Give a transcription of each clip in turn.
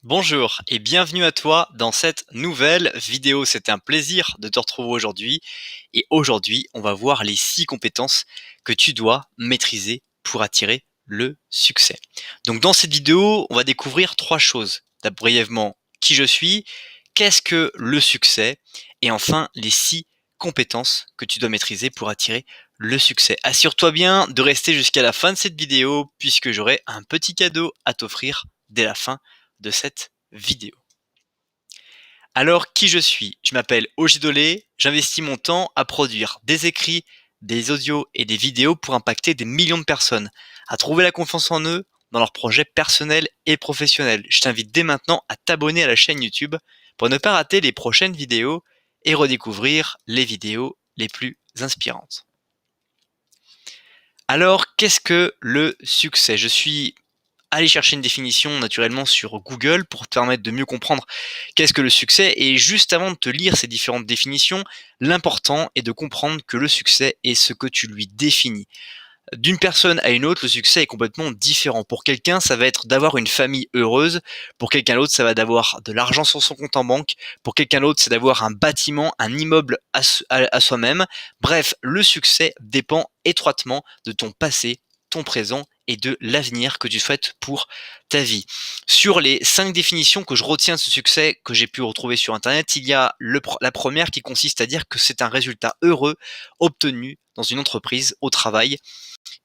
Bonjour et bienvenue à toi dans cette nouvelle vidéo. C'est un plaisir de te retrouver aujourd'hui. Et aujourd'hui, on va voir les 6 compétences que tu dois maîtriser pour attirer le succès. Donc dans cette vidéo, on va découvrir 3 choses. Brièvement, qui je suis, qu'est-ce que le succès et enfin les 6 compétences que tu dois maîtriser pour attirer le succès. Assure-toi bien de rester jusqu'à la fin de cette vidéo puisque j'aurai un petit cadeau à t'offrir dès la fin de cette vidéo. Alors, qui je suis? Je m'appelle Ogidolé, j'investis mon temps à produire des écrits, des audios et des vidéos pour impacter des millions de personnes, à trouver la confiance en eux dans leurs projets personnels et professionnels. Je t'invite dès maintenant à t'abonner à la chaîne YouTube pour ne pas rater les prochaines vidéos et redécouvrir les vidéos les plus inspirantes. Alors, qu'est-ce que le succès? Je suis aller chercher une définition naturellement sur Google pour te permettre de mieux comprendre qu'est-ce que le succès. Et juste avant de te lire ces différentes définitions, l'important est de comprendre que le succès est ce que tu lui définis. D'une personne à une autre, le succès est complètement différent. Pour quelqu'un, ça va être d'avoir une famille heureuse. Pour quelqu'un d'autre, ça va d'avoir de l'argent sur son compte en banque. Pour quelqu'un d'autre, c'est d'avoir un bâtiment, un immeuble à soi-même. Bref, le succès dépend étroitement de ton passé, ton présent et de l'avenir que tu souhaites pour ta vie. Sur les 5 définitions que je retiens de ce succès que j'ai pu retrouver sur Internet, il y a la première qui consiste à dire que c'est un résultat heureux obtenu dans une entreprise, au travail,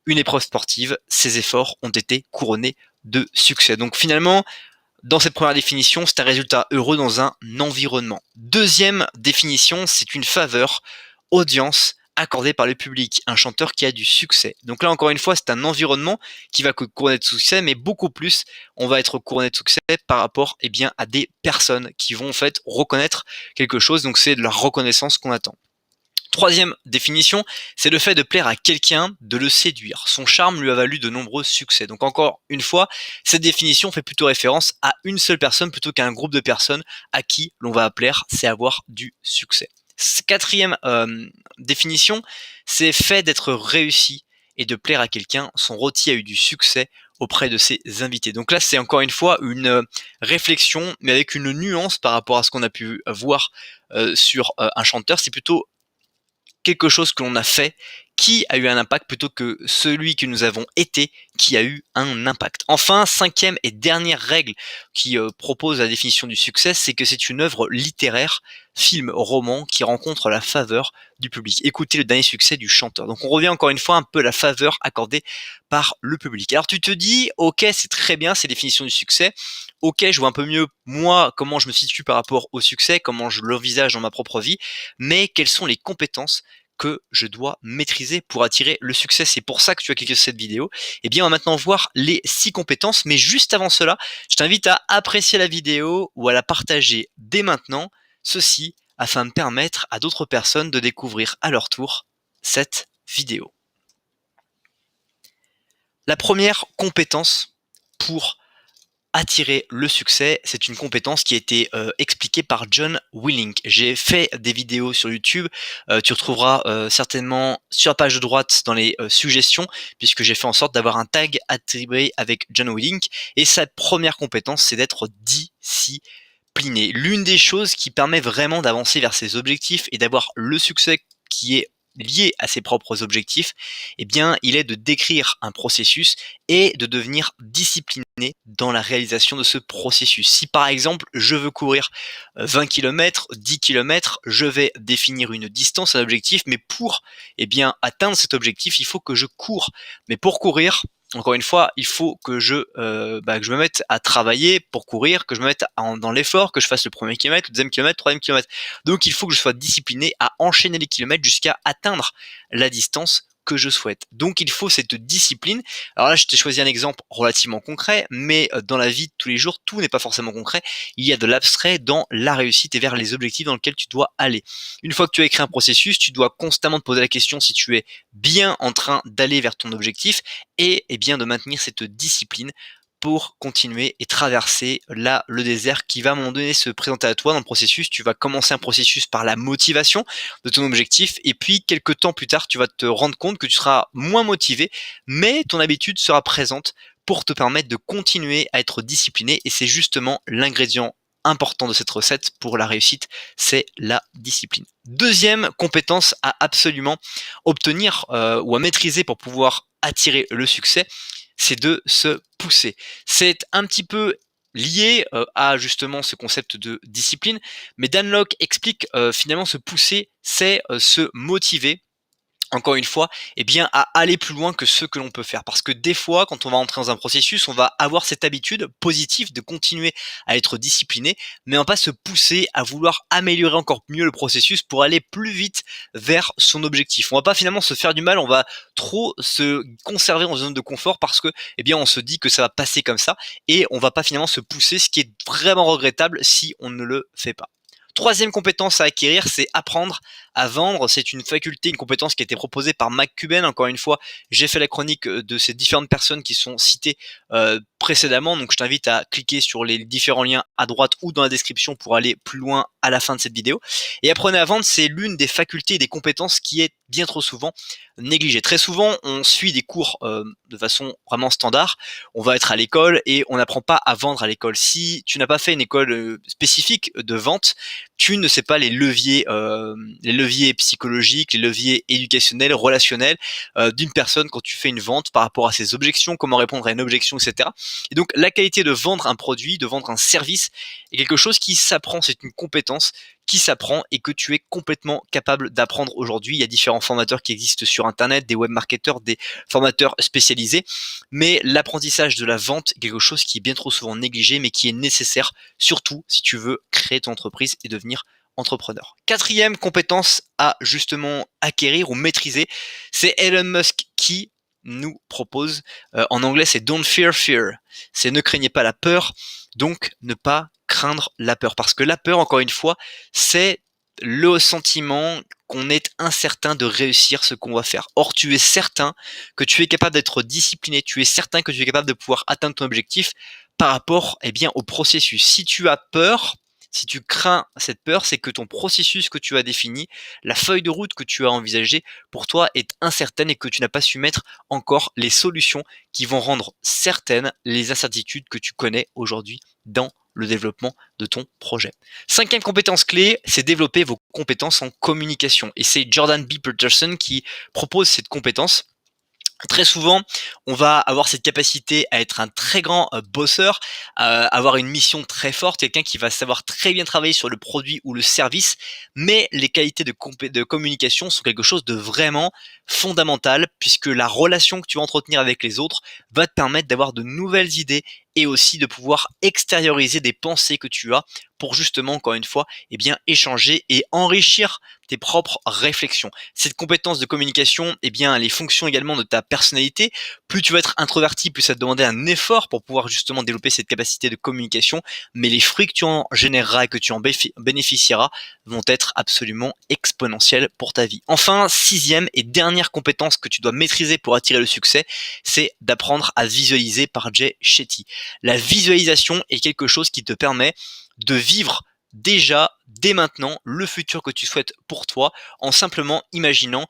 une épreuve sportive, ses efforts ont été couronnés de succès. Donc finalement, dans cette première définition, c'est un résultat heureux dans un environnement. Deuxième définition, c'est une faveur, audience accordée par le public, un chanteur qui a du succès. Donc là, encore une fois, c'est un environnement qui va couronner de succès, mais beaucoup plus, on va être couronné de succès par rapport à des personnes qui vont en fait reconnaître quelque chose. Donc c'est de la reconnaissance qu'on attend. Troisième définition, c'est le fait de plaire à quelqu'un, de le séduire. Son charme lui a valu de nombreux succès. Donc encore une fois, cette définition fait plutôt référence à une seule personne plutôt qu'à un groupe de personnes à qui l'on va plaire, c'est avoir du succès. Quatrième définition, c'est fait d'être réussi et de plaire à quelqu'un. Son rôti a eu du succès auprès de ses invités. Donc là, c'est encore une fois une réflexion, mais avec une nuance par rapport à ce qu'on a pu voir sur un chanteur. C'est plutôt quelque chose que l'on a fait qui a eu un impact plutôt que celui que nous avons été qui a eu un impact. Enfin, cinquième et dernière règle qui propose la définition du succès, c'est que c'est une œuvre littéraire, film, roman, qui rencontre la faveur du public. Écoutez le dernier succès du chanteur. Donc on revient encore une fois un peu à la faveur accordée par le public. Alors tu te dis, ok, c'est très bien ces définitions du succès, ok, je vois un peu mieux moi comment je me situe par rapport au succès, comment je l'envisage dans ma propre vie, mais quelles sont les compétences que je dois maîtriser pour attirer le succès. C'est pour ça que tu as cliqué sur cette vidéo. Eh bien, on va maintenant voir les 6 compétences, mais juste avant cela, je t'invite à apprécier la vidéo ou à la partager dès maintenant, ceci afin de permettre à d'autres personnes de découvrir à leur tour cette vidéo. La première compétence pour attirer le succès, c'est une compétence qui a été expliquée par John Willink. J'ai fait des vidéos sur YouTube, tu retrouveras certainement sur la page de droite dans les suggestions, puisque j'ai fait en sorte d'avoir un tag attribué avec John Willink, et sa première compétence, c'est d'être discipliné. L'une des choses qui permet vraiment d'avancer vers ses objectifs et d'avoir le succès qui est lié à ses propres objectifs, eh bien, il est de décrire un processus et de devenir discipliné dans la réalisation de ce processus. Si par exemple, je veux courir 20 km, 10 km, je vais définir une distance, un objectif, mais pour atteindre cet objectif, il faut que je cours. Mais pour courir, encore une fois, il faut que je me mette à travailler pour courir, que je me mette dans l'effort, que je fasse le premier kilomètre, le deuxième kilomètre, le troisième kilomètre. Donc il faut que je sois discipliné à enchaîner les kilomètres jusqu'à atteindre la distance que je souhaite. Donc il faut cette discipline. Alors là, je t'ai choisi un exemple relativement concret, mais dans la vie de tous les jours, tout n'est pas forcément concret. Il y a de l'abstrait dans la réussite et vers les objectifs dans lesquels tu dois aller. Une fois que tu as écrit un processus, tu dois constamment te poser la question si tu es bien en train d'aller vers ton objectif et de maintenir cette discipline pour continuer et traverser là le désert qui va à un moment donné se présenter à toi dans le processus. Tu vas commencer un processus par la motivation de ton objectif et puis quelques temps plus tard, tu vas te rendre compte que tu seras moins motivé, mais ton habitude sera présente pour te permettre de continuer à être discipliné. Et c'est justement l'ingrédient important de cette recette pour la réussite, c'est la discipline. Deuxième compétence à absolument obtenir ou à maîtriser pour pouvoir attirer le succès, c'est de se pousser. C'est un petit peu lié à justement ce concept de discipline, mais Dan Lok explique finalement se pousser, c'est se motiver encore une fois, eh bien, à aller plus loin que ce que l'on peut faire. Parce que des fois, quand on va entrer dans un processus, on va avoir cette habitude positive de continuer à être discipliné, mais on va pas se pousser à vouloir améliorer encore mieux le processus pour aller plus vite vers son objectif. On va pas finalement se faire du mal, on va trop se conserver en zone de confort parce que, eh bien, on se dit que ça va passer comme ça et on va pas finalement se pousser, ce qui est vraiment regrettable si on ne le fait pas. Troisième compétence à acquérir, c'est apprendre à vendre. C'est une faculté, une compétence qui a été proposée par Mark Cuban. Encore une fois, j'ai fait la chronique de ces différentes personnes qui sont citées précédemment. Donc, je t'invite à cliquer sur les différents liens à droite ou dans la description pour aller plus loin à la fin de cette vidéo. Et apprenez à vendre, c'est l'une des facultés et des compétences qui est bien trop souvent négligée. Très souvent, on suit des cours de façon vraiment standard. On va être à l'école et on n'apprend pas à vendre à l'école. Si tu n'as pas fait une école spécifique de vente, tu ne sais pas les leviers psychologiques, les leviers éducationnels, relationnels d'une personne quand tu fais une vente par rapport à ses objections, comment répondre à une objection, etc. Et donc la qualité de vendre un produit, de vendre un service est quelque chose qui s'apprend, c'est une compétence qui s'apprend et que tu es complètement capable d'apprendre aujourd'hui. Il y a différents formateurs qui existent sur Internet, des web marketeurs, des formateurs spécialisés, mais l'apprentissage de la vente est quelque chose qui est bien trop souvent négligé, mais qui est nécessaire, surtout si tu veux créer ton entreprise et devenir entrepreneur. Quatrième compétence à justement acquérir ou maîtriser, c'est Elon Musk qui nous propose, en anglais c'est Don't Fear Fear, c'est ne craignez pas la peur, donc ne pas craindre la peur, parce que la peur, encore une fois, c'est le sentiment qu'on est incertain de réussir ce qu'on va faire. Or, tu es certain que tu es capable d'être discipliné, tu es certain que tu es capable de pouvoir atteindre ton objectif par rapport, eh bien, au processus. Si tu as peur, si tu crains cette peur, c'est que ton processus que tu as défini, la feuille de route que tu as envisagée pour toi est incertaine et que tu n'as pas su mettre encore les solutions qui vont rendre certaines les incertitudes que tu connais aujourd'hui dans le développement de ton projet. Cinquième compétence clé, c'est développer vos compétences en communication. Et c'est Jordan B. Peterson qui propose cette compétence. Très souvent, on va avoir cette capacité à être un très grand bosseur, à avoir une mission très forte, quelqu'un qui va savoir très bien travailler sur le produit ou le service, mais les qualités de communication sont quelque chose de vraiment fondamental, puisque la relation que tu vas entretenir avec les autres va te permettre d'avoir de nouvelles idées et aussi de pouvoir extérioriser des pensées que tu as pour justement, encore une fois, eh bien, échanger et enrichir tes propres réflexions. Cette compétence de communication, eh bien, elle est fonction également de ta personnalité. Plus tu vas être introverti, plus ça te demander un effort pour pouvoir justement développer cette capacité de communication, mais les fruits que tu en généreras et que tu en bénéficieras vont être absolument exponentiels pour ta vie. Enfin, sixième et dernière compétence que tu dois maîtriser pour attirer le succès, c'est d'apprendre à visualiser par Jay Shetty. La visualisation est quelque chose qui te permet de vivre déjà, dès maintenant, le futur que tu souhaites pour toi, en simplement imaginant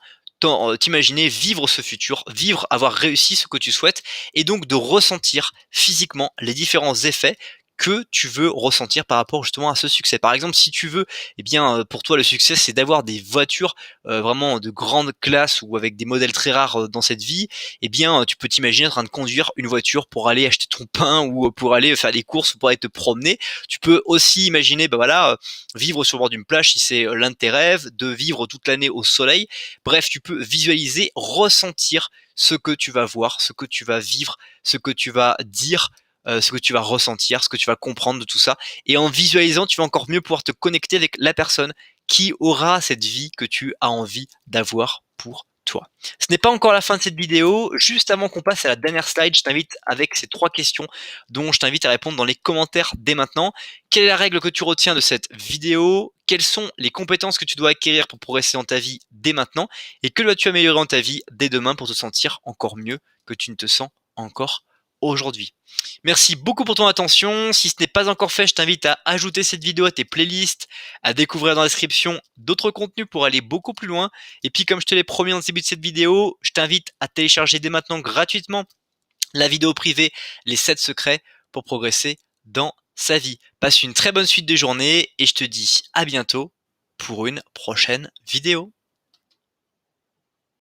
t'imaginer vivre ce futur, vivre, avoir réussi ce que tu souhaites, et donc de ressentir physiquement les différents effets que tu veux ressentir par rapport justement à ce succès. Par exemple, si tu veux, eh bien, pour toi, le succès, c'est d'avoir des voitures vraiment de grande classe ou avec des modèles très rares dans cette vie, eh bien, tu peux t'imaginer en train de conduire une voiture pour aller acheter ton pain ou pour aller faire des courses ou pour aller te promener. Tu peux aussi imaginer, ben voilà, vivre sur le bord d'une plage si c'est l'un de tes rêves, de vivre toute l'année au soleil. Bref, tu peux visualiser, ressentir ce que tu vas voir, ce que tu vas vivre, ce que tu vas dire, ce que tu vas ressentir, ce que tu vas comprendre de tout ça. Et en visualisant, tu vas encore mieux pouvoir te connecter avec la personne qui aura cette vie que tu as envie d'avoir pour toi. Ce n'est pas encore la fin de cette vidéo. Juste avant qu'on passe à la dernière slide, je t'invite avec ces 3 questions dont je t'invite à répondre dans les commentaires dès maintenant. Quelle est la règle que tu retiens de cette vidéo? Quelles sont les compétences que tu dois acquérir pour progresser dans ta vie dès maintenant? Et que dois-tu améliorer dans ta vie dès demain pour te sentir encore mieux que tu ne te sens encore aujourd'hui? Merci beaucoup pour ton attention. Si ce n'est pas encore fait, je t'invite à ajouter cette vidéo à tes playlists, à découvrir dans la description d'autres contenus pour aller beaucoup plus loin. Et puis, comme je te l'ai promis dans le début de cette vidéo, je t'invite à télécharger dès maintenant gratuitement La vidéo privée, les 7 secrets pour progresser dans sa vie. Passe une très bonne suite de journée et je te dis à bientôt pour une prochaine vidéo.